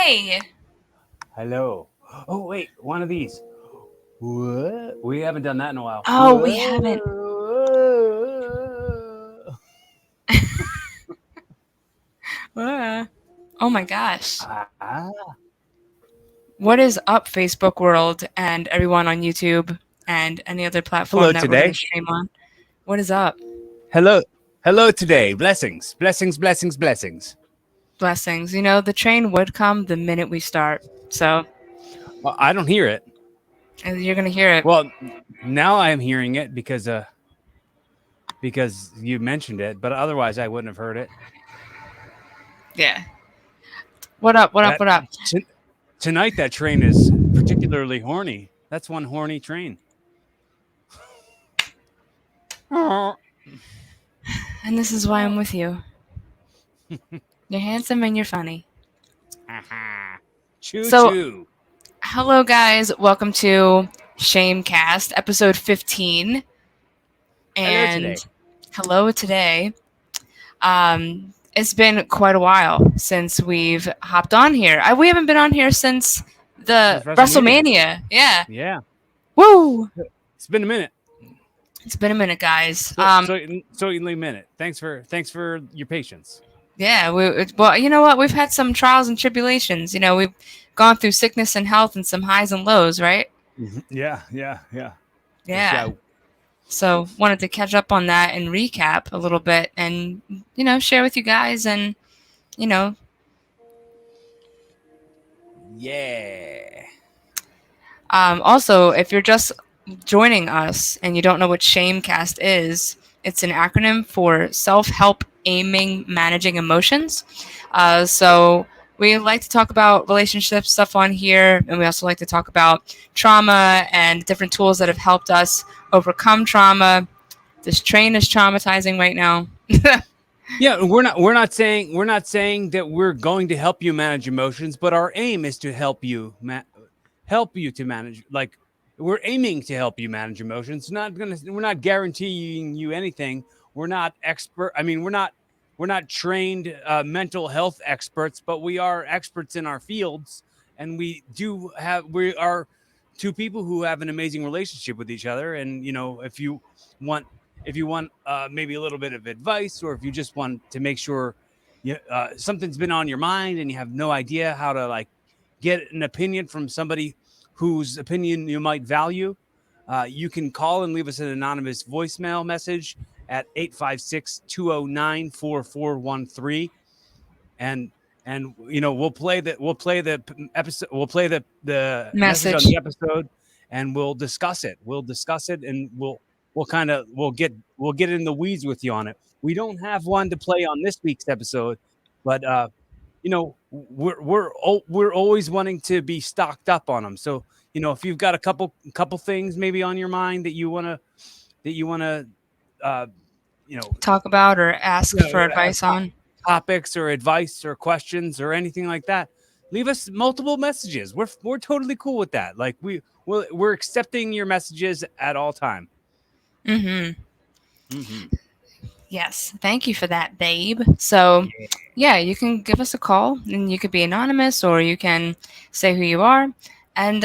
Hey. Hello. Oh, wait, one of these. What? We haven't done that in a while. Oh, we haven't. Whoa. Oh my gosh. Ah. What is up, Facebook world and everyone on YouTube and any other platform Hello that we're going to today. stream on? What is up? Hello. Hello today. Blessings. Blessings, blessings, blessings. Blessings. The train would come the minute we start. So Well, I don't hear it. you're going to hear it. Well, now I'm hearing it because you mentioned it, but otherwise I wouldn't have heard it. Yeah. What up? What up? That What up? t- Tonight that train is particularly horny. That's one horny train. And this is why I'm with you. You're handsome and you're funny. Choo So, choo. hello, guys. Welcome to Shamecast, episode 15. Hello And today. hello today. It's been quite a while since we've hopped on here. We haven't been on here since the Since WrestleMania. WrestleMania. Yeah. Yeah. Woo! It's been a minute. It's been a minute, guys. So a minute. Thanks for your patience. Yeah. Well, you know what? We've had some trials and tribulations. We've gone through sickness and health and some highs and lows, right? Yeah. For Yeah. sure. So wanted to catch up on that and recap a little bit, and share with you guys, and you know Yeah. Also, if you're just joining us and you don't know what Shamecast is, it's an acronym for self-help aiming managing emotions. So we like to talk about relationship stuff on here, and we also like to talk about trauma and different tools that have helped us overcome trauma. This train is traumatizing right now. Yeah, we're not saying that we're going to help you manage emotions, but our aim is to help you to manage, like, we're aiming to help you manage emotions. We're not guaranteeing you anything. We're not expert. I mean, we're not trained mental health experts, but we are experts in our fields, and we are two people who have an amazing relationship with each other. And want if you want maybe a little bit of advice, or if you just want to make sure something's been on your mind and you have no idea how to, like, get an opinion from somebody whose opinion you might value, you can call and leave us an anonymous voicemail message at 856-209-4413. and we'll play the message on Message. the episode, and we'll discuss it, and we'll get in the weeds with you on it. We don't have one to play on this week's episode, but we're always wanting to be stocked up on them. So if you've got a couple things maybe on your mind that you want to uh Talk about or ask yeah, for advice on. topics or advice or questions or anything like that, leave us multiple messages. We're totally cool with that. Like, we're accepting your messages at all time. Mm-hmm. Hmm. Yes, thank you for that, babe. So, Yeah. yeah, you can give us a call, and you could be anonymous, or you can say who you are. And,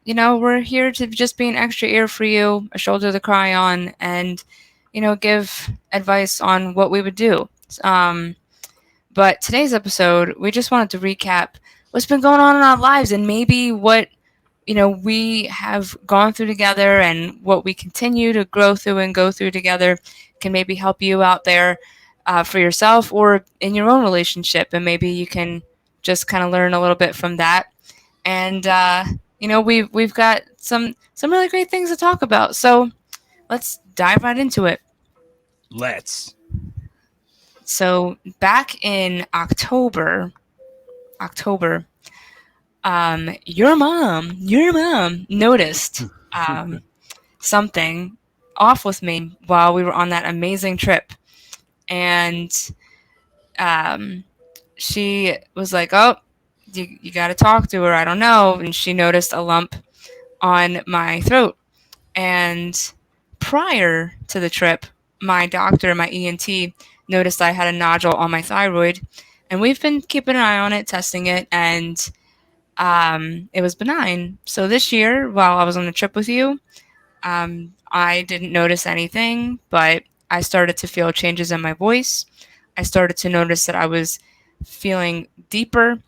we're here to just be an extra ear for you, a shoulder to cry on, and, give advice on what we would do. Um, but today's episode, we just wanted to recap what's been going on in our lives, and maybe what we have gone through together, and what we continue to grow through and go through together can maybe help you out there, for yourself or in your own relationship. And maybe you can just kind of learn a little bit from that. And, we've got some really great things to talk about. So let's dive right into it. Let's. So back in October, your mom noticed something off with me while we were on that amazing trip. And um, she was like, "Oh, you got to talk to her. I don't know." And she noticed a lump on my throat. And prior to the trip, my doctor, my ENT, noticed I had a nodule on my thyroid. and we've been keeping an eye on it, testing it, and it was benign. So this year, while I was on the trip with you, I didn't notice anything, but I started to feel changes in my voice. I started to notice that I was feeling deeper,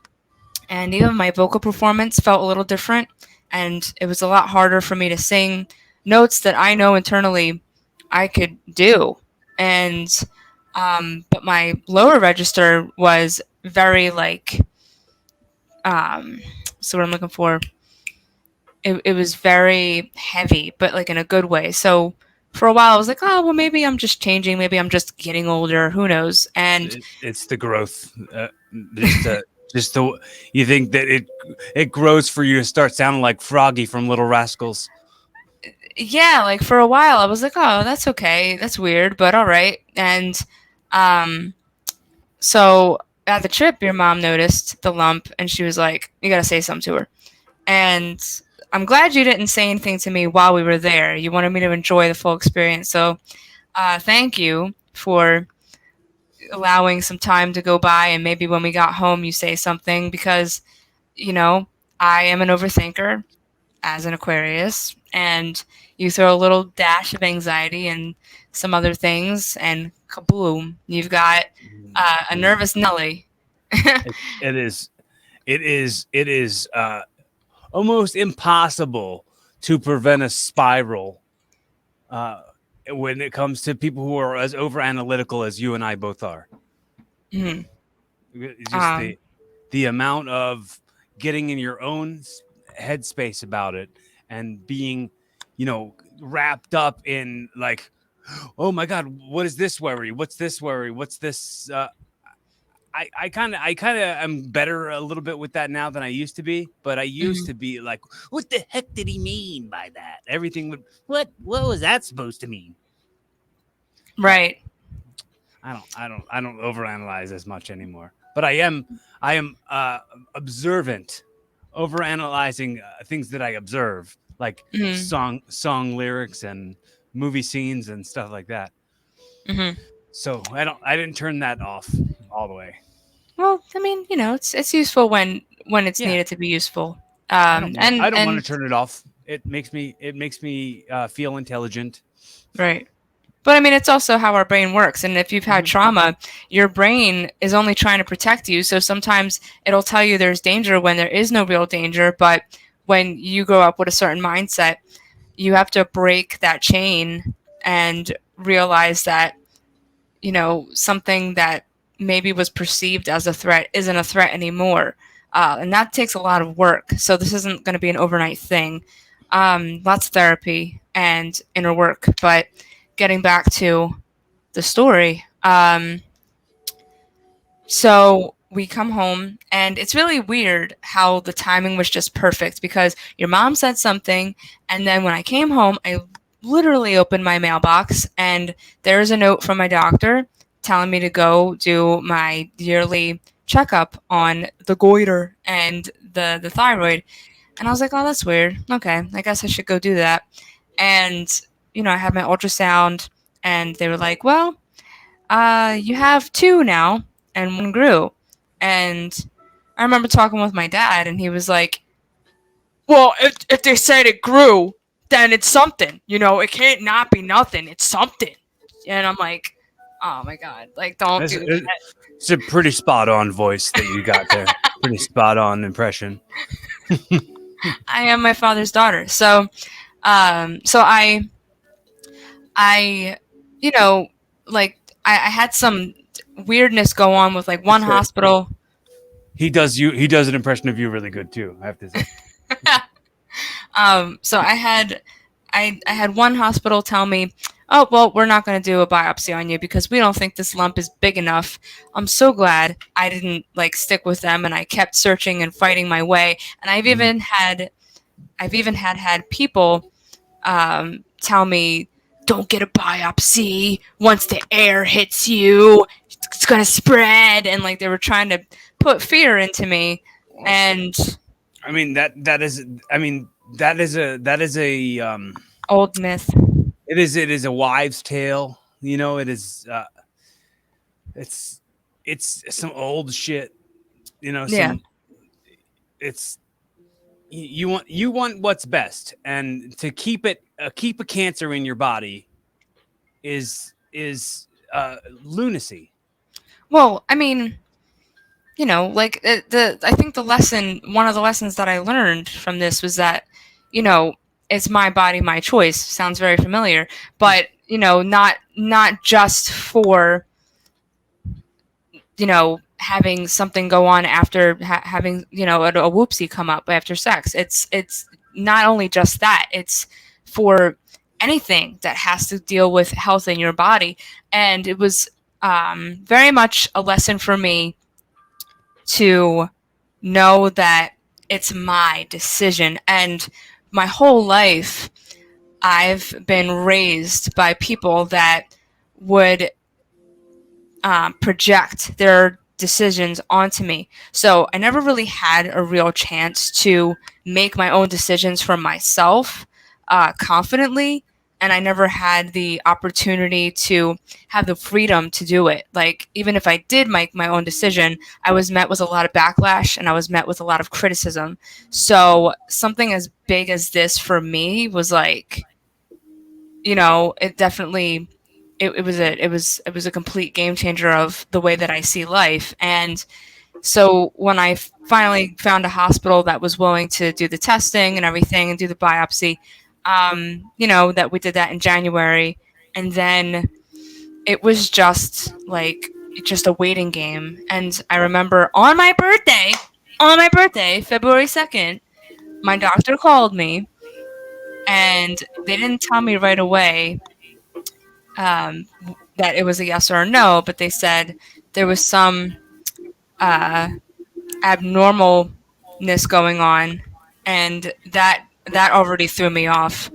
and even my vocal performance felt a little different. And it was a lot harder for me to sing notes that I know internally I could do. And, but my lower register was very like, so what I'm looking for, it was very heavy, but like in a good way. So for a while, I was like, oh, well, maybe I'm just changing. Maybe I'm just getting older. Who knows? And It's the growth. Just just the you think that it grows for you to start sounding like Froggy from Little Rascals. yeah, like for a while, I was like, oh, that's okay. That's weird, but all right. And um, so at the trip, your mom noticed the lump and she was like, you got to say something to her. And I'm glad you didn't say anything to me while we were there. You wanted me to enjoy the full experience. So thank you for allowing some time to go by, and maybe when we got home you say something, because you know I am an overthinker as an Aquarius, and you throw a little dash of anxiety and some other things and kaboom, you've got a nervous Nelly. It is it is almost impossible to prevent a spiral uh, when it comes to people who are as over analytical as you and I both are. Mhm. It's just um, the amount of getting in your own headspace about it and being, wrapped up in like, oh my god, what is this worry? What's this worry? What's this? I kind of am better a little bit with that now than I used to be. But I used mhm. to be like, what the heck did he mean by that? Everything would what was that supposed to mean? But Right. I don't overanalyze as much anymore. But I am observant, overanalyzing things that I observe, like Mhm. song lyrics and movie scenes and stuff like that. Mhm. So I didn't turn that off all the way. Well, I mean, it's useful when it's Yeah, needed to be useful. I don't want to And turn it off. It makes me feel intelligent. right. But I mean, it's also how our brain works. And if you've had Hmm. trauma, your brain is only trying to protect you. So sometimes it'll tell you there's danger when there is no real danger. But when you grow up with a certain mindset, you have to break that chain and realize that, something that maybe was perceived as a threat isn't a threat anymore. And that takes a lot of work. So this isn't going to be an overnight thing. Lots of therapy and inner work. But getting back to the story. So we come home, and it's really weird how the timing was just perfect, because your mom said something, and then when I came home, I literally opened my mailbox, and there's a note from my doctor telling me to go do my yearly checkup on the goiter and the thyroid. And I was like, oh, that's weird. Okay, I guess I should go do that. And, I had my ultrasound, and they were like, well, you have two now, and one grew. And I remember talking with my dad, and he was like, well, if they said it grew, then it's something. It can't not be nothing. It's something. And I'm like, oh my God, like, don't It's, do that. it's a pretty spot on voice that you got there. Pretty spot on impression. I am my father's daughter. So I, you know, like, I had some weirdness go on with like one It's a, hospital. he does an impression of you really good too, I have to say. So I had one hospital tell me, "Oh, well, we're not going to do a biopsy on you because we don't think this lump is big enough." I'm so glad I didn't like stick with them, and I kept searching and fighting my way. And Mhm. I've even had people tell me, "Don't get a biopsy. Once the air hits you, it's going to spread." And like they were trying to put fear into me, and I mean that is I mean that is a old myth. it is a wives tale, it is it's it's some old shit, Yeah. some it's you want what's best, and to keep a cancer in your body is lunacy. Well, I mean, like the I think one of the lessons that I learned from this was that, you know, it's my body, my choice. Sounds very familiar, but not just for having something go on after having a whoopsie come up after sex. It's not only just that. It's for anything that has to deal with health in your body, and it was very much a lesson for me to know that it's my decision. And my whole life, I've been raised by people that would project their decisions onto me. So I never really had a real chance to make my own decisions for myself confidently. And I never had the opportunity to have the freedom to do it. Like, even if I did make my own decision, I was met with a lot of backlash and I was met with a lot of criticism. So, something as big as this for me was like, it definitely it was a complete game changer of the way that I see life. And so when I finally found a hospital that was willing to do the testing and everything and do the biopsy, that we did that in January, and then it was just a waiting game. And I remember on my birthday, February 2nd, my doctor called me, and they didn't tell me right away um, that it was a yes or a no, but they said there was some uh, abnormalness going on, and that already threw me off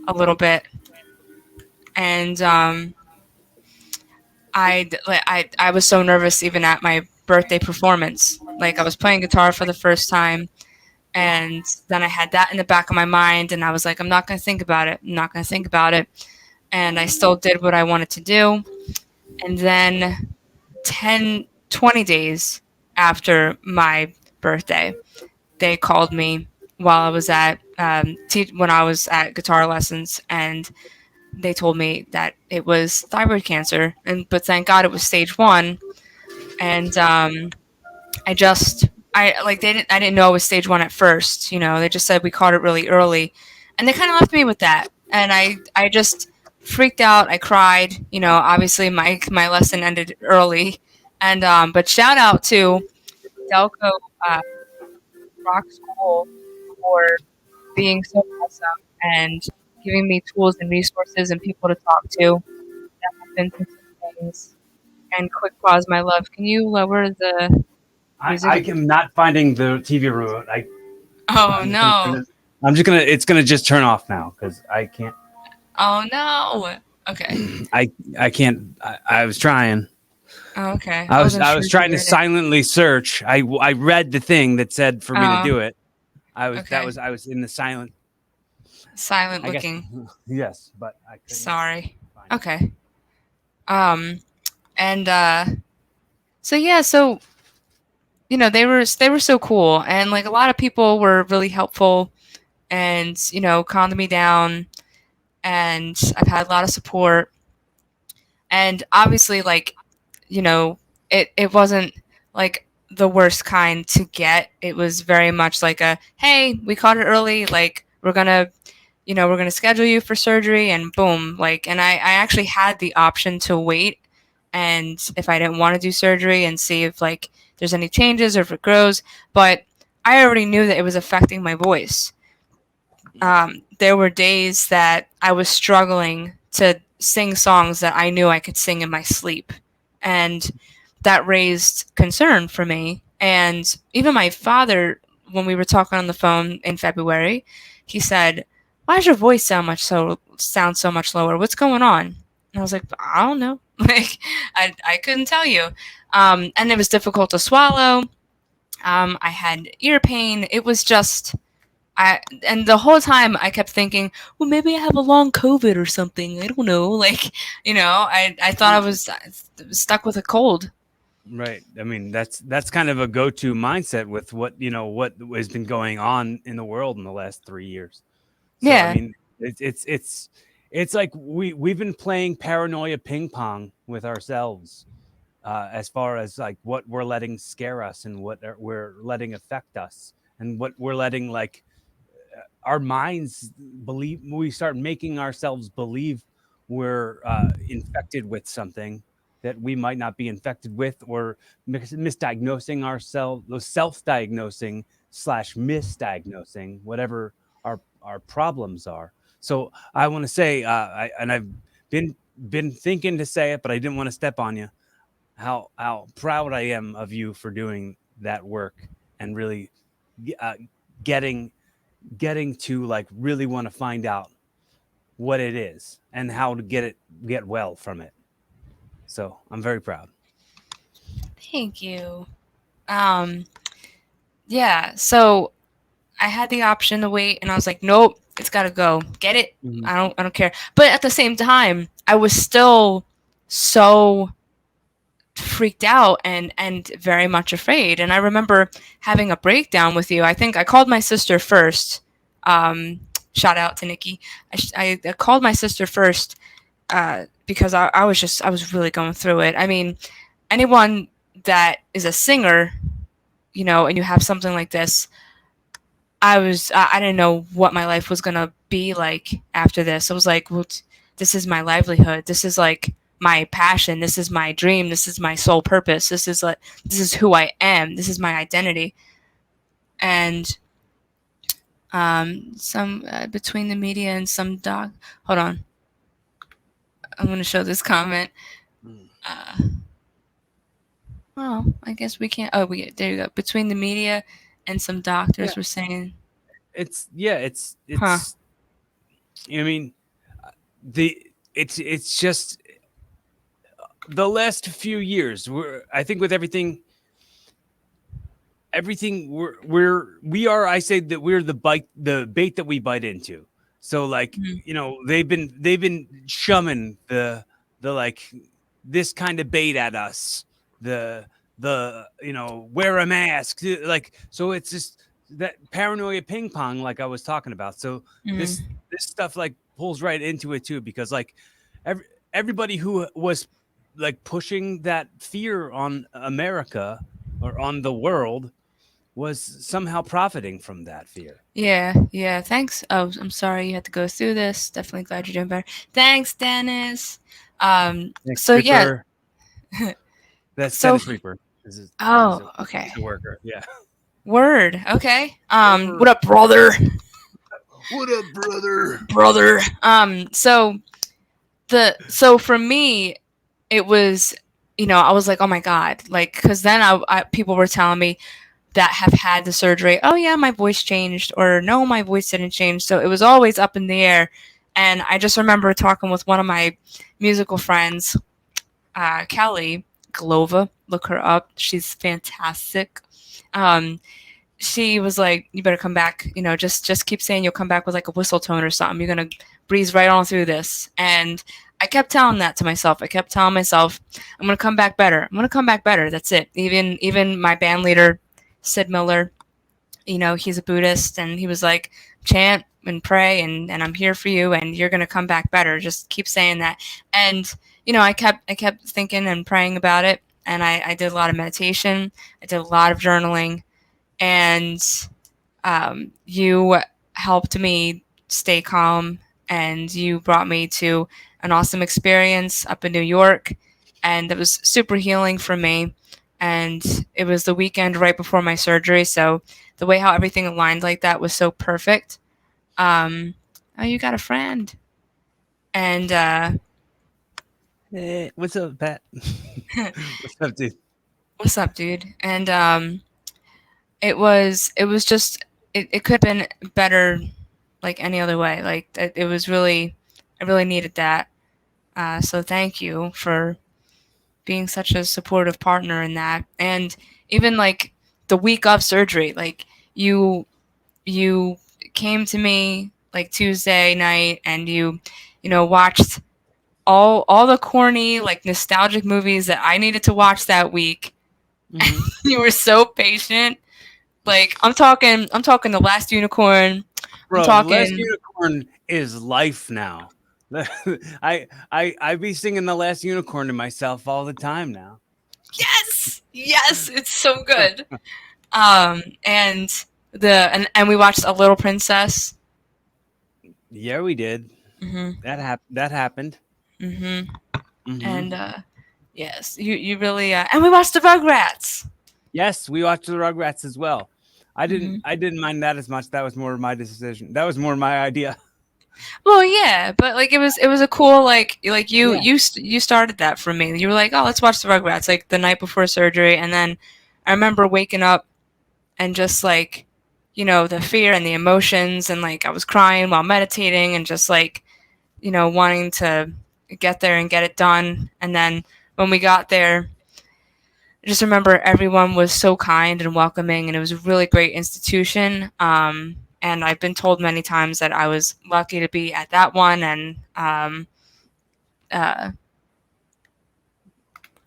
a little bit. And I was so nervous even at my birthday performance. Like, I was playing guitar for the first time, and then I had that in the back of my mind, and I was like, I'm not going to think about it. I'm not going to think about it. And I still did what I wanted to do. And then 10, 20 days after my birthday, they called me while I was at when I was at guitar lessons, and they told me that it was thyroid cancer, and but thank God it was stage 1. And I didn't know it was stage 1 at first. They just said we caught it really early, and they kind of left me with that. And I just freaked out. I cried. Obviously my lesson ended early, and but shout out to Delco uh, Rock School for being so awesome and giving me tools and resources and people to talk to that have been through some things. And quick pause, my love. Can you lower the I music? am not finding the TV remote. Oh I'm just gonna turn no. this. I'm just gonna. It's gonna just turn off now because I can't. Oh no. Okay. I can't. I was trying. Oh, okay. I I was wasn't I sure was if you trying to heard it. silently search. I read the thing that said for me to Oh, do it. okay. I was in the silent. Silent I guess looking. yes, but I couldn't Sorry. find it. Okay. Um and so yeah, so they were so cool, and like a lot of people were really helpful and calmed me down, and I've had a lot of support. And obviously, like, it wasn't like the worst kind to get. It was very much like a, hey, we caught it early, like we're gonna schedule you for surgery, and boom. Like, and I actually had the option to wait, and if I didn't want to do surgery and see if like there's any changes or if it grows. But I already knew that it was affecting my voice. There were days that I was struggling to sing songs that I knew I could sing in my sleep. And that raised concern for me. And even my father, when we were talking on the phone in February, he said, "Why does your voice sound so much lower? What's going on?" And I was like, "I don't know." Like, I couldn't tell you. And it was difficult to swallow. I had ear pain. It was just and the whole time I kept thinking, well, maybe I have a long COVID or something. I don't know. Like, I thought I was stuck with a cold. Right. I mean, that's kind of a go-to mindset with what has been going on in the world in the last 3 years. So I Yeah, mean, it's like we've been playing paranoia ping pong with ourselves, as far as like what we're letting scare us and we're letting affect us, and what we're letting like our minds believe. We start making ourselves believe we're infected with something that we might not be infected with, or misdiagnosing ourselves, self-diagnosing slash misdiagnosing whatever our problems are. So I want to say, I've been been thinking to say it, but I didn't want to step on you. How proud I am of you for doing that work, and really uh, getting to like really want to find out what it is and how to get well from it. So I'm very proud. thank you. Um, yeah, so I had the option to wait, and I was like, nope, it's got to go. Get it? Mhm. I don't care. But at the same time, I was still so freaked out and very much afraid. And I remember having a breakdown with you. I think I called my sister first. Um, Shout out to Nikki. I called my sister first because I was really going through it. I mean, anyone that is a singer, and you have something like this, I didn't know what my life was gonna be like after this. I was like, well, this is my livelihood. This is like my passion. This is my dream. This is my sole purpose. This is who I am. This is my identity. And some between the media and some doc. Hold on, I'm gonna show this comment. Mm. Uh, well, I guess we can't. Oh, we there you go. Between the media and some Yeah, doctors were saying, huh? it's I mean, the it's just the last few years. I think with everything we are, I say that we're the bait that we bite into. So like, Mhm. they've been shoving the like this kind of bait at us, the wear a mask, like, so it's just that paranoia ping pong like I was talking about. So this Mhm. this stuff like pulls right into it too, because like every everybody who was like pushing that fear on America or on the world was somehow profiting from that fear. Yeah, yeah. Thanks. Oh, I'm sorry you had to go through this. Definitely glad you're doing better. Thanks, Dennis. Thanks, So yeah, Reaper. That's so Dennis Reaper. This is oh, okay. he's a worker. Yeah. Word. Okay. What Word. up, brother? What up, brother? Brother. So for me, it was, I was like, oh my god, like, because then people were telling me that have had the surgery, oh yeah, my voice changed, or no, my voice didn't change. So it was always up in the air. And I just remember talking with one of my musical friends, Kelly Glova. Look her up. She's fantastic. Um, she was like, "You better come back. Just keep saying you'll come back with like a whistle tone or something. You're gonna breeze right on through this." And I kept telling that to myself. I kept telling myself, "I'm gonna come back better. I'm gonna come back better. That's it." Even my band leader, Sid Miller, he's a Buddhist, and he was like, chant and pray, and I'm here for you, and you're gonna come back better. Just keep saying that. And I kept thinking and praying about it, and I did a lot of meditation. I did a lot of journaling, and you helped me stay calm, and you brought me to an awesome experience up in New York, and it was super healing for me. And it was the weekend right before my surgery, so the way how everything aligned like that was so perfect. Oh, you got a friend, and Hey, what's up, Pat? What's up, dude? what's up, dude? And it was just it could have been better, like any other way. Like it was really, I really needed that. So thank you for being such a supportive partner in that. And even like the week of surgery, like you you came to me like Tuesday night, and you watched all the corny like nostalgic movies that I needed to watch that week. Hmm. You were so patient. Like I'm talking the last unicorn. I'm Bro, the last talking unicorn is life now. I be singing the last unicorn to myself all the time now. yes, yes, it's so good. And and we watched A Little Princess. Yeah, we did. Mhm. That happened. Mhm. Hmm. And yes, you really and we watched the Rugrats. Yes, we watched the Rugrats as well. Mhm. I didn't mind that as much. That was more my decision. That was more my idea. Well, yeah, but like it was a cool like Yeah. you started that for me. You were like, "Oh, let's watch the Rugrats," like the night before surgery, and then I remember waking up and just like the fear and the emotions, and like I was crying while meditating and just like wanting to get there and get it done. And then when we got there, I just remember everyone was so kind and welcoming, and it was a really great institution. And I've been told many times that I was lucky to be at that one. And uh,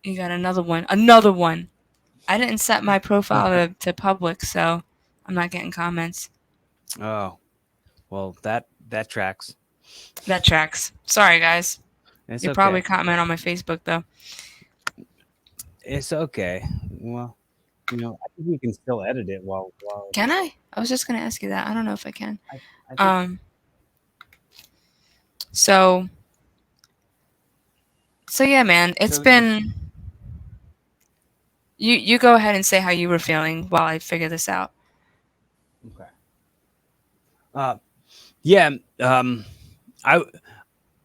you got another one. I didn't set my profile to public, so I'm not getting comments. Oh, well, that tracks. That tracks. Sorry, guys. It's You'll probably okay. comment on my Facebook though. It's okay. Well, I think we can still edit it while Can I? I was just gonna ask you that. I don't know if I can. I I think Um. So so yeah, man. It's so. The, been. You go ahead and say how you were feeling while I figure this out. okay. Uh, yeah.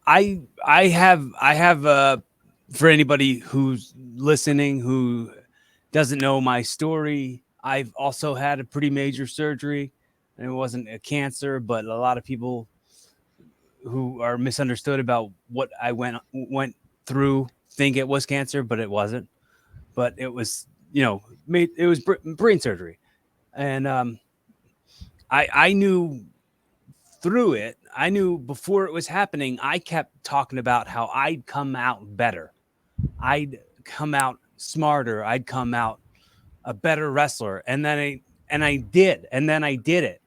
I I have for anybody who's listening who doesn't know my story, I've also had a pretty major surgery, and it wasn't a cancer, but a lot of people who are misunderstood about what I went through think it was cancer, but it wasn't. But it was, it was brain surgery, and I knew through it. I knew before it was happening. I kept talking about how I'd come out better. I'd come out smarter. I'd come out a better wrestler, and I did, and then I did it.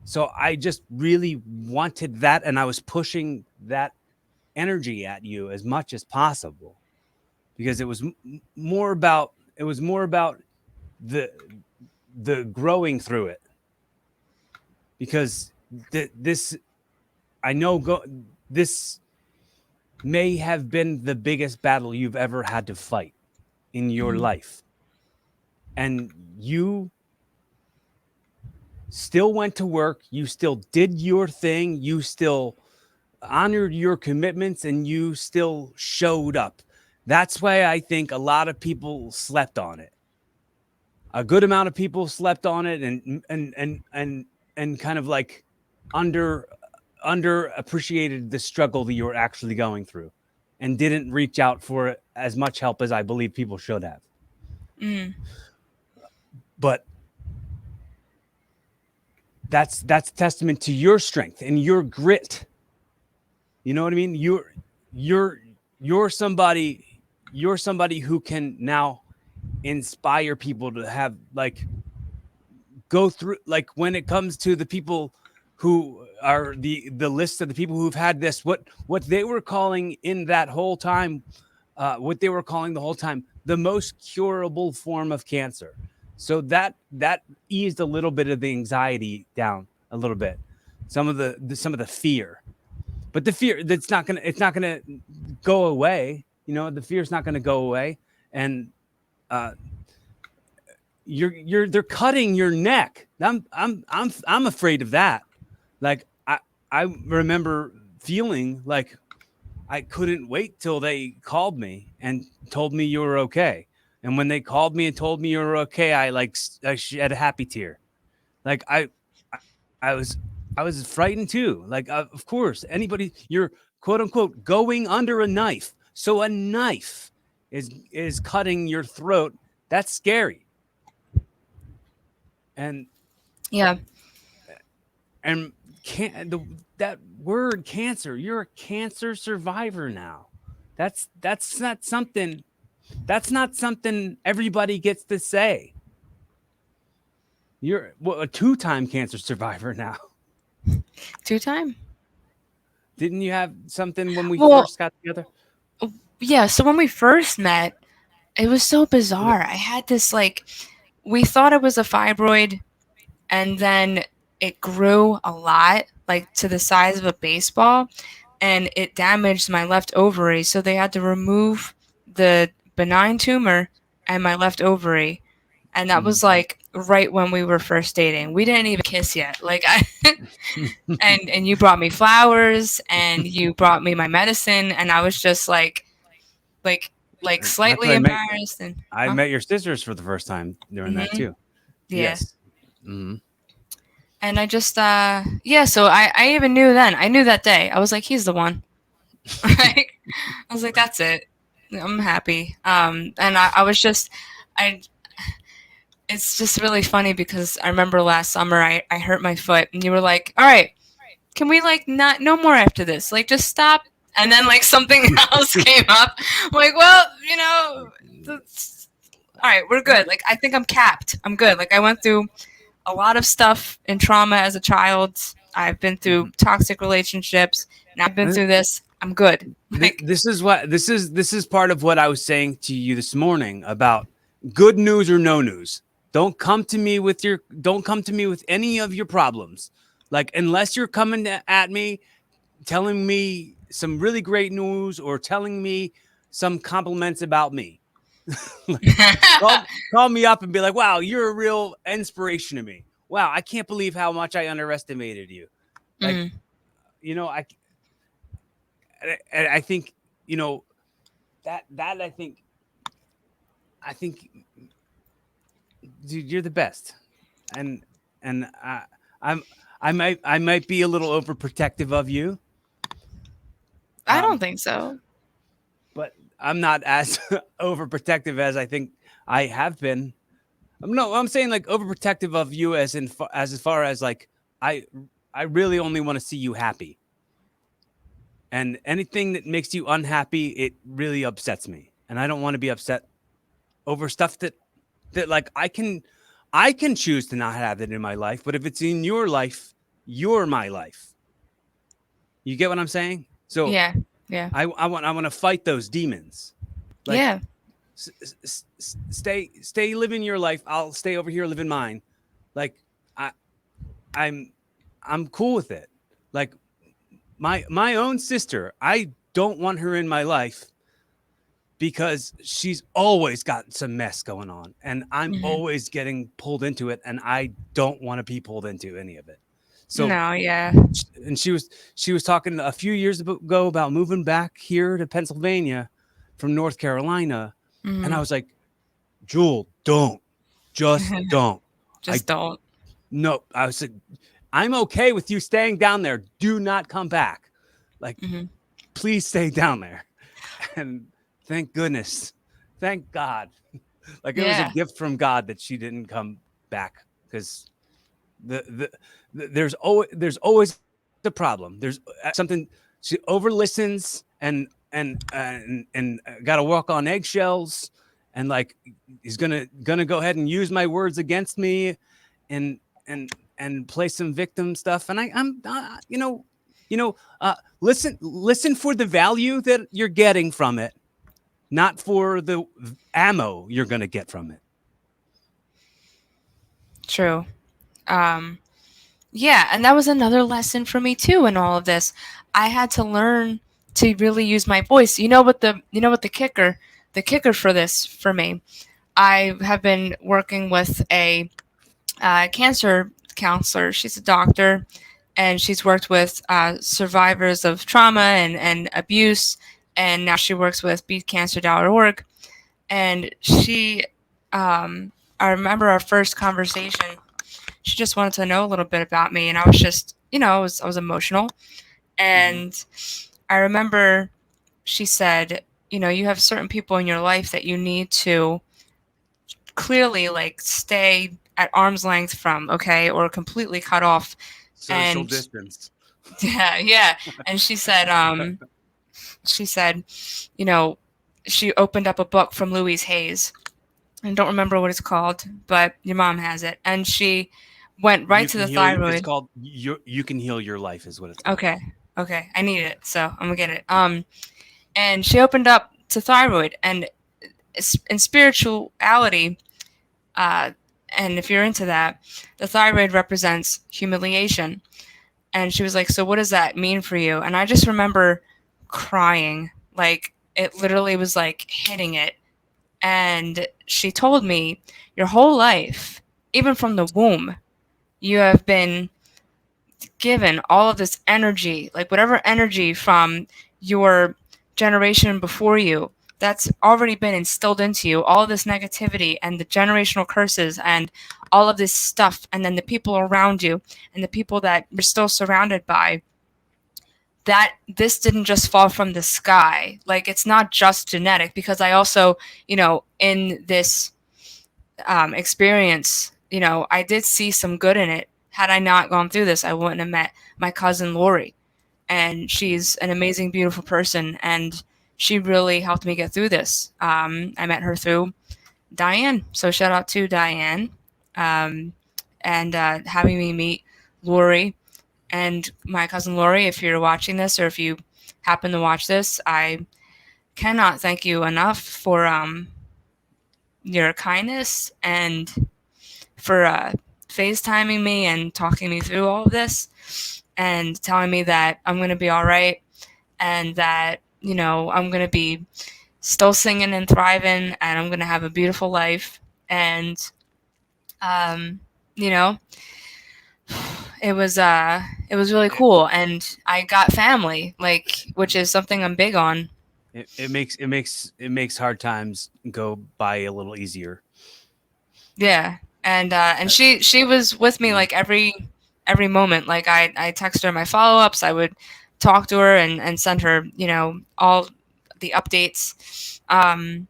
So I just really wanted that, and I was pushing that energy at you as much as possible because it was more about the the growing through it because this I know this may have been the biggest battle you've ever had to fight in your Mhm. life, and you still went to work, you still did your thing, you still honored your commitments, and you still showed up. That's why I think a lot of people slept on it. A good amount of people slept on it and kind of like under underappreciated the struggle that you were actually going through and didn't reach out for as much help as I believe people should have. Mm. But that's testament to your strength and your grit. You know what I mean? You're you're somebody you're somebody who can now inspire people to have like go through like when it comes to the people who are the list of the people who've had this what they were calling in that whole time what they were calling the whole time the most curable form of cancer. So that eased a little bit of the anxiety down a little bit, some of the fear, but the fear that's not gonna it's not gonna go away. The fear's not gonna go away, and uh, you're they're cutting your neck. I'm afraid of that. Like I remember feeling like I couldn't wait till they called me and told me you were okay. And when they called me and told me you were okay, I shed a happy tear. Like I I was frightened too. Like of course, anybody you're quote unquote going under a knife. So a knife is cutting your throat. That's scary. And Yeah. and that word cancer, you're a cancer survivor now. That's not something. That's not something everybody gets to say. You're a two-time cancer survivor now. 2 time. Didn't you have something when we Well, first got together? yeah. So when we first met, it was so bizarre. I had this like, we thought it was a fibroid, and then it grew a lot, like to the size of a baseball, and it damaged my left ovary. So they had to remove the benign tumor and my left ovary. And that Mhm. was like right when we were first dating. We didn't even kiss yet. Like I and you brought me flowers and you brought me my medicine, and I was just like like That's slightly what embarrassed and I huh? met your sisters for the first time during that Mhm. too. Yeah. Yes. Hmm. And I just yeah, so I even knew then. I knew that day. I was like, he's the one. Like I was like, that's it. I'm happy. And I was just I it's just really funny because I remember last summer I hurt my foot and you were like, all right, can we like not no more after this? Like just stop. And then like something else came up. I'm like, well, that's, all right, we're good. Like I think I'm capped. I'm good. Like I went through a lot of stuff in trauma as a child. I've been through toxic relationships. Now I've been through this. I'm good. Like, This is what this is part of what I was saying to you this morning about good news or no news. Don't come to me with any of your problems. Like unless you're coming at me telling me some really great news or telling me some compliments about me. Like call me up and be like, "Wow, you're a real inspiration to me. Wow, I can't believe how much I underestimated you." Like, mm, you know, I think, you know, that I think dude, you're the best. And I'm I might be a little overprotective of you. I don't Um think so. but I'm not as overprotective as I think I have been. No, I'm saying like overprotective of you as far as like I I really only want to see you happy. And anything that makes you unhappy, it really upsets me. And I don't want to be upset over stuff that like I can choose to not have it in my life, but if it's in your life, you're my life. You get what I'm saying? So Yeah. Yeah. I want to fight those demons. Like Yeah. stay living your life. I'll stay over here living mine. Like I I'm I'm cool with it. Like my own sister, I don't want her in my life because she's always got some mess going on and I'm Hmm. always getting pulled into it and I don't want to be pulled into any of it. So No. Yeah. and she was talking a few years ago about moving back here to Pennsylvania from North Carolina and I Hmm. was like, "Jewel, don't. Just don't." I Just don't. no, I was like, "I'm okay with you staying down there. Do not come back. Like Hmm. please stay down there." And thank goodness. Thank God. Like it was a Yeah. gift from God that she didn't come back because there's always a problem. There's something she over listens and got to walk on eggshells and like he's gonna go ahead and use my words against me and and play some victim stuff and I'm listen for the value that you're getting from it, not for the ammo you're gonna get from it. True. Um. Yeah, and that was another lesson for me too in all of this. I had to learn to really use my voice. You know what the kicker for this for me. I have been working with a cancer counselor. She's a doctor, and she's worked with survivors of trauma and abuse. And now she works with beatcancer.org. And I remember our first conversation. She just wanted to know a little bit about me, and I was just, I was emotional. Mm-hmm. And I remember she said, you have certain people in your life that you need to clearly like stay at arm's length from, okay, or completely cut off. Social And distance. yeah, yeah. And she said, you know, she opened up a book from Louise Hayes. I don't remember what it's called, but your mom has it. And she went right You to can the heal. It's thyroid. called you can heal your life is what it's called. Okay. Okay. I need it, so I'm gonna get it. And she opened up to thyroid, and in spirituality, uh, and if you're into that, the thyroid represents humiliation. And she was like, "So what does that mean for you?" And I just remember crying, like it literally was like hitting it. And she told me, "Your whole life, even from the womb, you have been given all of this energy, like whatever energy from your generation before you, that's already been instilled into you, all this negativity and the generational curses and all of this stuff, and then the people around you and the people that you're still surrounded by, that this didn't just fall from the sky. Like, it's not just genetic, because I also, in this experience, I did see some good in it. Had I not gone through this, I wouldn't have met my cousin Lori. And she's an amazing, beautiful person. And she really helped me get through this. I met her through Diane. So shout out to Diane, um, and having me meet Lori and my cousin Lori. If you're watching this, or if you happen to watch this, I cannot thank you enough for your kindness, and for FaceTiming me and talking me through all of this, and telling me that I'm going to be all right, and that, I'm going to be still singing and thriving, and I'm going to have a beautiful life. And, um, you know, it was really It, cool. And I got family, like, which is something I'm big on. it makes hard times go by a little easier. Yeah. And Uh, she was with me mm. like every moment. Like, I text her my follow ups. I would talk to her and send her, all the updates. And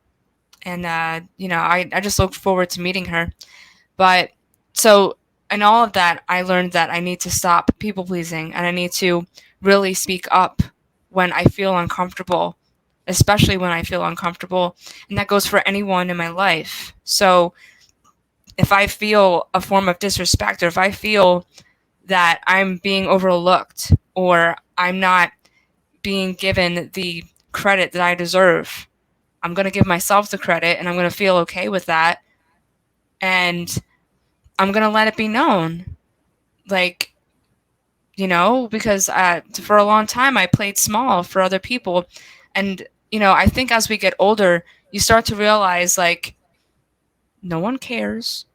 I just look forward to meeting her. But so, in all of that, I learned that I need to stop people pleasing, and I need to really speak up when I feel uncomfortable, especially when I feel uncomfortable. And that goes for anyone in my life. So if I feel a form of disrespect, or if I feel that I'm being overlooked, or I'm not being given the credit that I deserve, I'm going to give myself the credit, and I'm going to feel okay with that. And I'm going to let it be known. Like, because for a long time I played small for other people. And, I think as we get older, you start to realize, like, no one cares.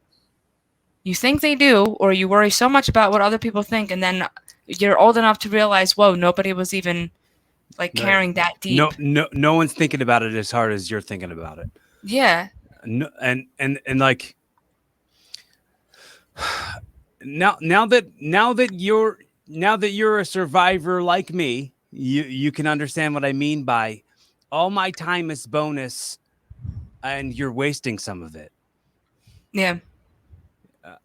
You think they do, or you worry so much about what other people think, and then you're old enough to realize, whoa, nobody was even like Right. caring that No, deep. no one's thinking about it as hard as you're thinking about it. Yeah. No, and like now that you're a survivor like me, you can understand what I mean by all my time is bonus, and you're wasting some of it. Yeah.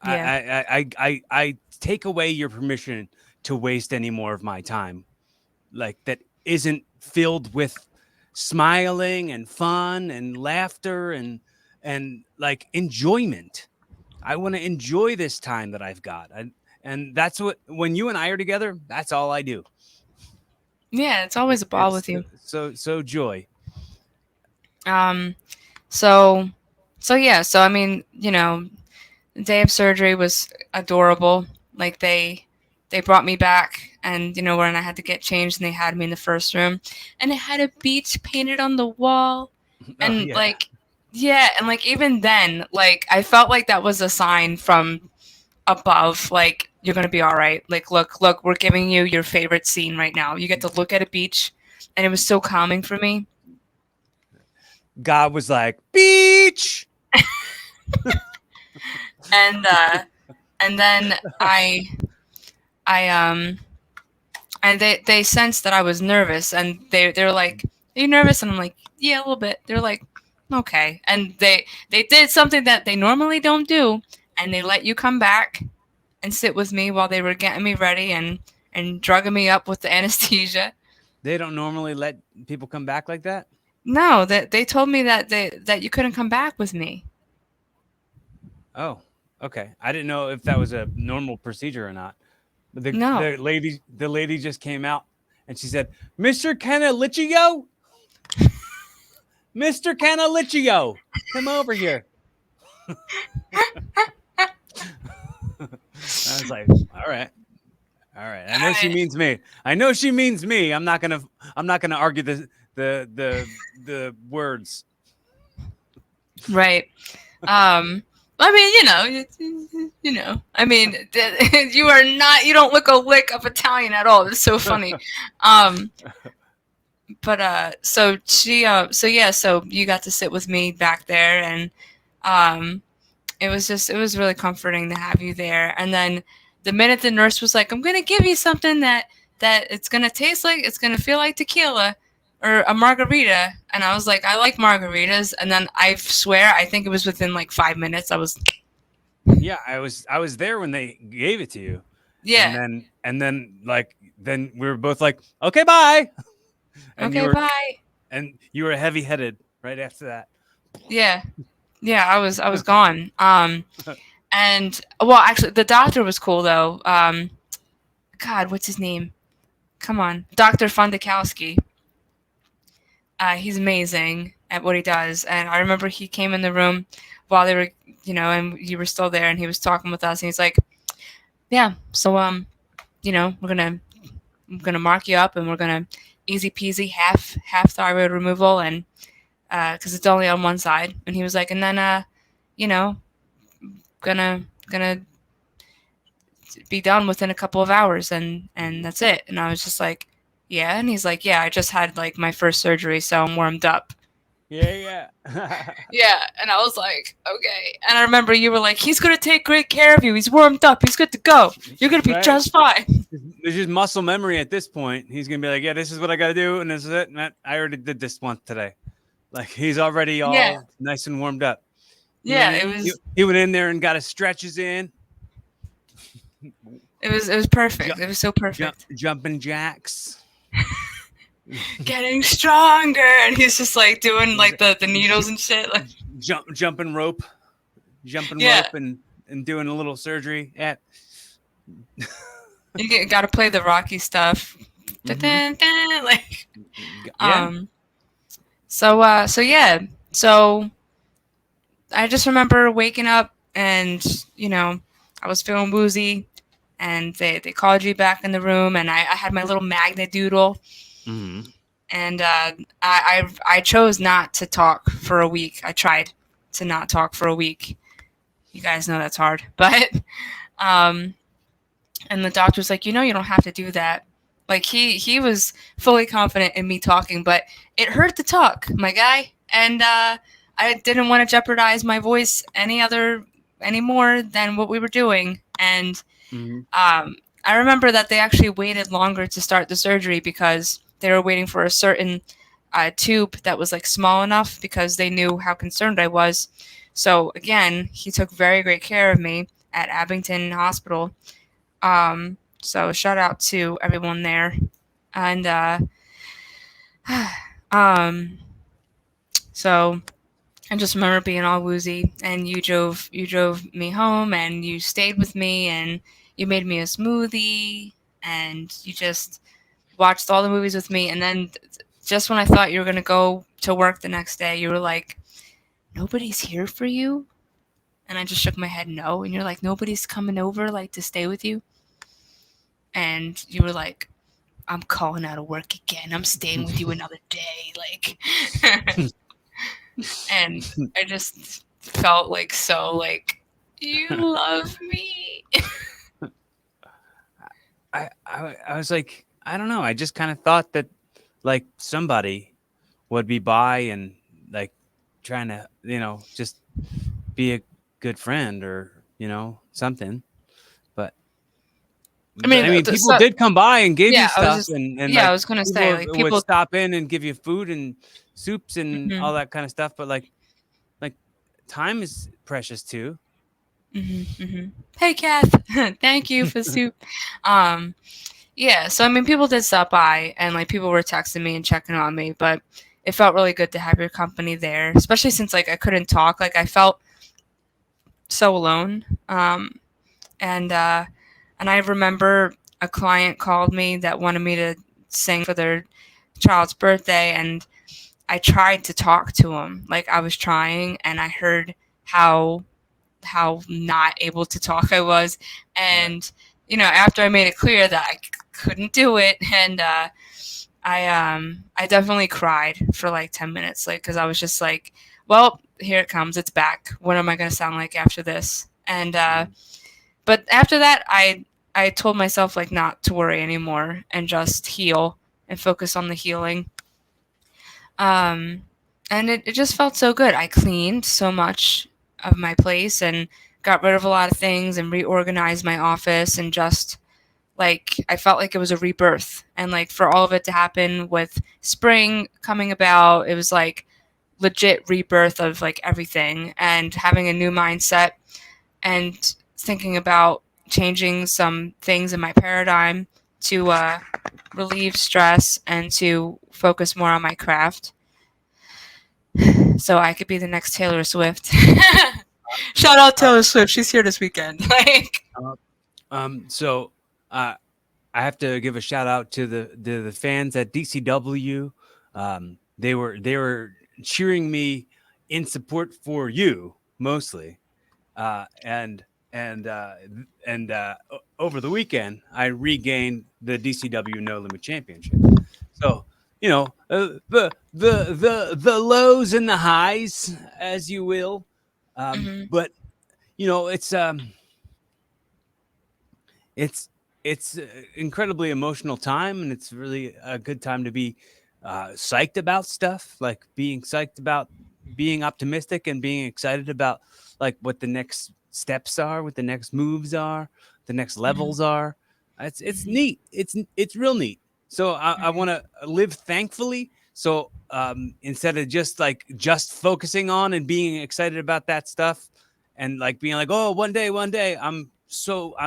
I Yeah. I take away your permission to waste any more of my time, like that isn't filled with smiling and fun and laughter and like enjoyment. I want to enjoy this time that I've got. And that's what, when you and I are together, that's all I do. Yeah, it's always a ball It's with you. so joy. um so yeah, so I mean, the day of surgery was adorable. Like, they brought me back, and when I had to get changed, and they had me in the first room, and it had a beach painted on the wall. Oh And, yeah. like, yeah, and, like, even then, like, I felt like that was a sign from above, like, you're gonna be all right. Like, look, we're giving you your favorite scene right now. You get to look at a beach. And it was so calming for me. God was like, beach. And then I and they sensed that I was nervous, and they're like, "Are you nervous?" And I'm like, "Yeah, a little bit." They're like, "Okay." And they did something that they normally don't do, and they let you come back and sit with me while they were getting me ready, and drugging me up with the anesthesia. They don't normally let people come back like that. No, that they told me that that you couldn't come back with me. Oh, okay. I didn't know if that was a normal procedure or not. But No. the lady just came out and she said, "Mr. Canalicchio, Mr. Canalicchio, come over here." I was like, "All right, all right. I know she I means me. I know she means me. I'm not gonna argue the words." right. I mean, I mean, you are not. You don't look a lick of Italian at all. It's so funny. Um, but so so yeah, so you got to sit with me back there, and um, it was really comforting to have you there. And then the minute the nurse was like, "I'm gonna give you something that it's gonna taste like, it's gonna feel like tequila or a margarita," and I was like, "I like margaritas," and then I swear, I think it was within like 5 minutes, I was, Yeah, I was there when they gave it to you, yeah, and then like then we were both like, "Okay, bye," and okay, bye, you were heavy headed right after that. yeah, yeah, I was gone. And well, actually, the doctor was cool though. God, what's his name? Come on, Dr. Fundakowski. He's amazing at what he does. And I remember he came in the room while they were, and you were still there, and he was talking with us, and he's like, "Yeah, so I'm gonna mark you up, and we're gonna easy peasy half thyroid removal, and because it's only on one side." And he was like, "And then you know, gonna be done within a couple of hours, and that's it." And I was just like, "Yeah," and he's like, "Yeah, I just had like my first surgery, so I'm warmed up." Yeah, yeah. Yeah, and I was like, okay. And I remember you were like, he's gonna take great care of you. He's warmed up. He's good to go. You're gonna be Right? just fine. There's just muscle memory at this point. He's gonna be like, "Yeah, this is what I gotta do, and this is it. And I already did this once today." Like he's already Yeah, all nice and warmed up. yeah. It was, He went in there and got his stretches in, it was perfect. jump, It was so perfect. jumping jacks, Getting stronger, and he's just like doing like the needles and shit. Like, jumping rope, jumping yeah, rope, and doing a little surgery at. you got to play the Rocky stuff. Hmm. Like, Yeah. um. So yeah. So I just remember waking up, and I was feeling woozy, and they called you back in the room, and I had my little magnet doodle, Hmm. and I chose not to talk for a week. I tried to not talk for a week. You guys know that's hard, but um, and the doctor was like, you don't have to do that. Like he was fully confident in me talking, but it hurt to talk, my guy, and I didn't want to jeopardize my voice any more than what we were doing, and Hmm. I remember that they actually waited longer to start the surgery because they were waiting for a certain tube that was like small enough because they knew how concerned I was. So again, he took very great care of me at Abington Hospital. So shout out to everyone there, and um, so I just remember being all woozy, and you drove me home, and you stayed with me, and you made me a smoothie, and you just watched all the movies with me, and then just when I thought you were gonna go to work the next day, you were like, "Nobody's here for you," and I just shook my head no, and you're like, "Nobody's coming over like to stay with you," and you were like, "I'm calling out of work again. I'm staying with you another day," like, and I just felt like so like you love me. I was like, I don't know. I just kind of thought that like somebody would be by and like trying to, just be a good friend or, something. But I mean, I mean, people did come by and gave you yeah, I was stuff just and yeah, I like was gonna say people like would people. stop in and give you food and soups and Hmm. all that kind of stuff. But like time is precious too. Hey, Kath, thank you for soup. Um, yeah, so I mean, people did stop by, and like people were texting me and checking on me, but it felt really good to have your company there, especially since like I couldn't talk. Like I felt so alone. And and I remember a client called me that wanted me to sing for their child's birthday, and I tried to talk to him. Like I was trying, and I heard how not able to talk I was, Right. and after I made it clear that I couldn't do it, and I definitely cried for like 10 minutes, like because I was just like, well, here it comes, it's back. What am I gonna sound like after this? And Mhm. but after that, I told myself like not to worry anymore and just heal and focus on the healing. Um, and it just felt so good. I cleaned so much of my place and got rid of a lot of things and reorganized my office and just like I felt like it was a rebirth. And like for all of it to happen with spring coming about, it was like legit rebirth of like everything and having a new mindset and thinking about changing some things in my paradigm to relieve stress and to focus more on my craft so I could be the next Taylor Swift. Shout out Uh, Taylor Swift. She's here this weekend. Like, uh, so uh, I have to give a shout out to the fans at DCW. They were cheering me in support for you mostly, and over the weekend I regained the DCW No Limit Championship. So the lows and the highs, as you will, mhm, but it's it's incredibly emotional time, and it's really a good time to be psyched about stuff, like being psyched about being optimistic and being excited about like what the next steps are, what the next moves are, the next mhm, levels are. It's mhm, neat. It's real neat. So I mhm, want to live thankfully. So instead of just focusing on and being excited about that stuff, and like being like, oh, one day, I'm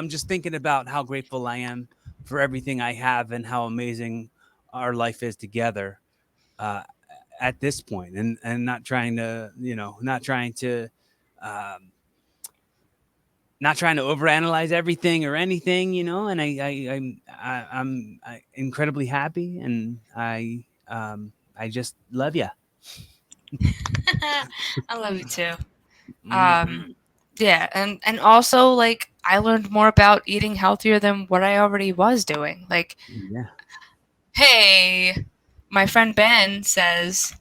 just thinking about how grateful I am for everything I have and how amazing our life is together uh, at this point, and not trying to, um, not trying to overanalyze everything or anything, and I'm incredibly happy, and I just love you. I love you too. Um, Hmm. yeah, and also like I learned more about eating healthier than what I already was doing. Like, Yeah. hey, my friend Ben says,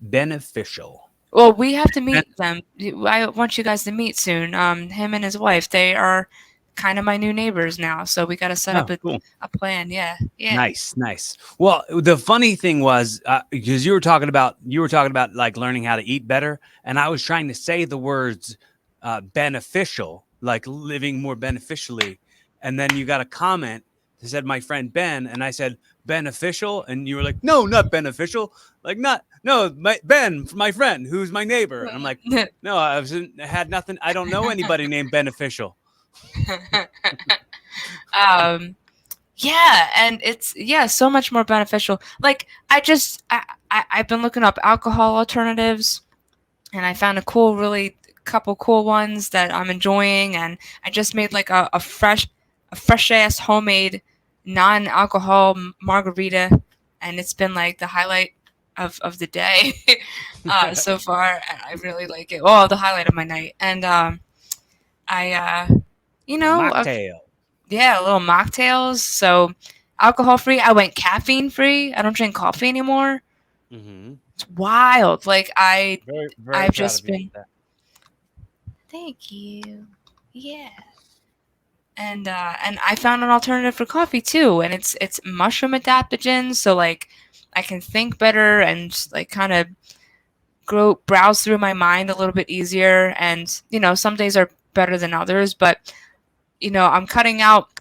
Beneficial. well, we have to meet them. I want you guys to meet soon. Him and his wife, they are kind of my new neighbors now, so we got to set up Oh, cool. a plan. Yeah, yeah. Nice, nice. Well, the funny thing was because you were talking about like learning how to eat better, and I was trying to say the words beneficial, like living more beneficially, and then you got a comment that said my friend Ben, and I said beneficial, and you were like, no, not beneficial, like not no, Ben, my friend, who's my neighbor, and I'm like, no, I had nothing. I don't know anybody named beneficial. um, yeah, and it's so much more beneficial. Like I've been looking up alcohol alternatives and I found a cool, really couple cool ones that I'm enjoying. And I just made like a fresh ass homemade non-alcohol margarita, and it's been like the highlight of the day so far. And I really like it. Oh, the highlight of my night. And I, The I've mocktail. yeah, little mocktails. So alcohol free. I went caffeine free. I don't drink coffee anymore. Hmm. It's wild. Like Very, very I've proud of just you been. for that. Thank you. Yeah. And I found an alternative for coffee too, and it's mushroom adaptogens, so like I can think better and like kind of grow browse through my mind a little bit easier. And some days are better than others, but I'm cutting out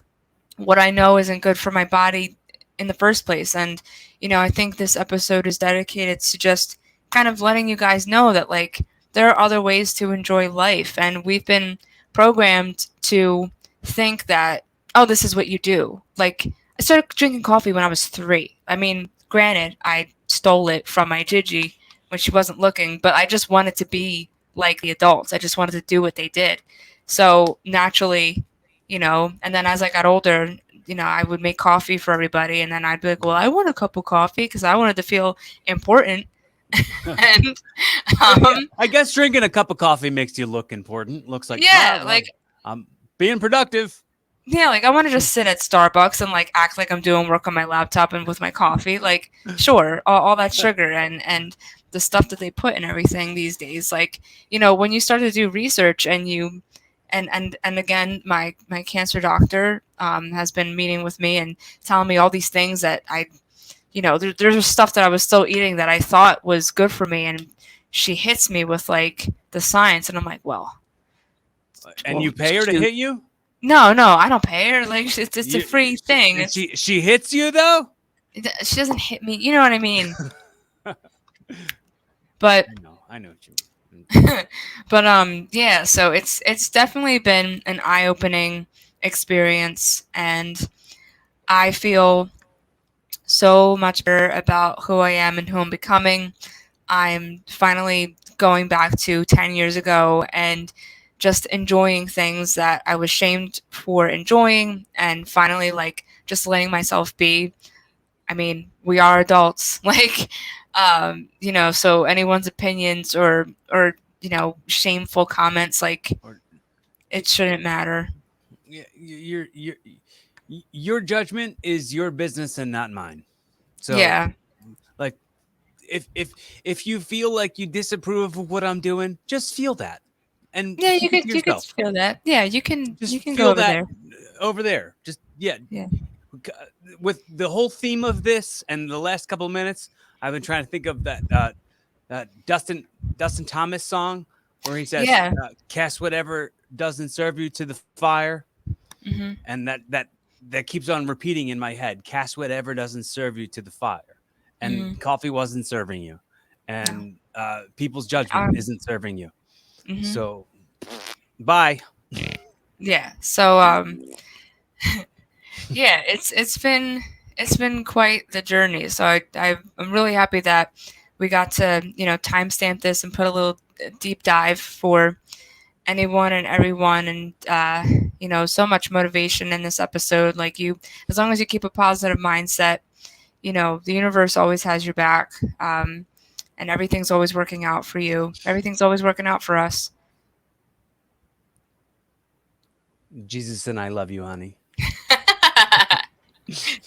what I know isn't good for my body in the first place. And, I think this episode is dedicated to just kind of letting you guys know that, like, there are other ways to enjoy life. And we've been programmed to think that, oh, this is what you do. Like, I started drinking coffee when I was 3. I mean, granted, I stole it from my Gigi when she wasn't looking, but I just wanted to be like the adults. I just wanted to do what they did. So naturally, and then as I got older, I would make coffee for everybody, and then I'd be like, well, I want a cup of coffee because I wanted to feel important. And Yeah, um, I guess drinking a cup of coffee makes you look important. Looks like, wow, yeah, well, like I'm being productive. yeah, like I want to just sit at Starbucks and like act like I'm doing work on my laptop and with my coffee. Like, sure, all that sugar and the stuff that they put in everything these days. Like, when you start to do research and you and again, my cancer doctor has been meeting with me and telling me all these things that there's stuff that I was still eating that I thought was good for me, and she hits me with like the science, and I'm like, And well, you pay her to shoot. hit you? No, no, I don't pay her. Like it's a You free thing. and It's she hits you though? she doesn't hit me. You know what I mean? But I know what you mean. but yeah. So it's definitely been an eye opening experience, and I feel so much better about who I am and who I'm becoming. I'm finally going back to 10 years ago and just enjoying things that I was shamed for enjoying, and finally like just letting myself be. I mean, we are adults. Like, so anyone's opinions or shameful comments, like Or it shouldn't matter. yeah, your judgment is your business and not mine. So, Yeah, like, if if you feel like you disapprove of what I'm doing, just feel that and yeah, keep it to you could yourself. feel that. Yeah, you Just can go feel over that there. over there. Just yeah, Yeah. with the whole theme of this and the last couple of minutes, I've been trying to think of that Dustin Thomas song where he says, Yeah. "Cast whatever doesn't serve you to the fire," Mhm. and that keeps on repeating in my head. Cast whatever doesn't serve you to the fire, and Mhm. coffee wasn't serving you, No. and people's judgment Um. isn't serving you. Mhm. So bye. Yeah. So yeah, it's been quite the journey. So I'm really happy that we got to timestamp this and put a little deep dive for anyone and everyone, and so much motivation in this episode. Like as long as you keep a positive mindset, the universe always has your back, and everything's always working out for you. Everything's always working out for us. Jesus and I love you, honey.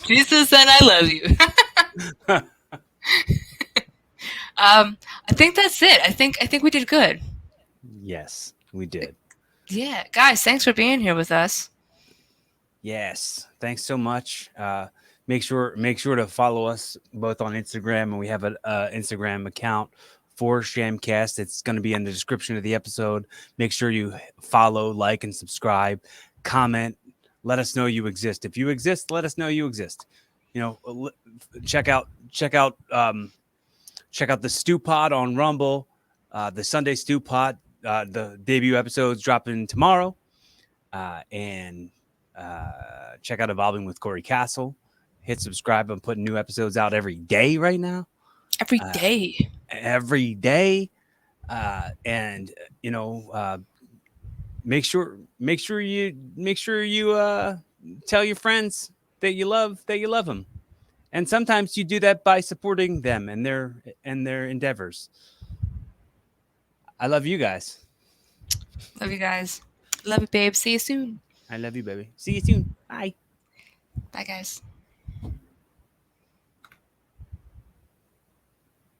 Jesus and I love you. I think that's it. I think we did good. Yes, we did. Yeah, guys, thanks for being here with us. Yes, thanks so much. Make sure to follow us both on Instagram, and we have an Instagram account for Shamcast. It's going to be in the description of the episode. Make sure you follow, like, and subscribe. Comment. Let us know you exist. If you exist, let us know you exist. You know, check out the Stew Pod on Rumble. The Sunday Stew Pod. The debut episode's dropping tomorrow. And check out Evolving with Corey Castle. Hit subscribe. I'm putting new episodes out every day right now. Every Uh, day. every day. And make sure you tell your friends that you love them. And sometimes you do that by supporting them and their endeavors. I love you guys. Love you guys. Love you, babe. See you soon. I love you, baby. See you soon. Bye. Bye, guys.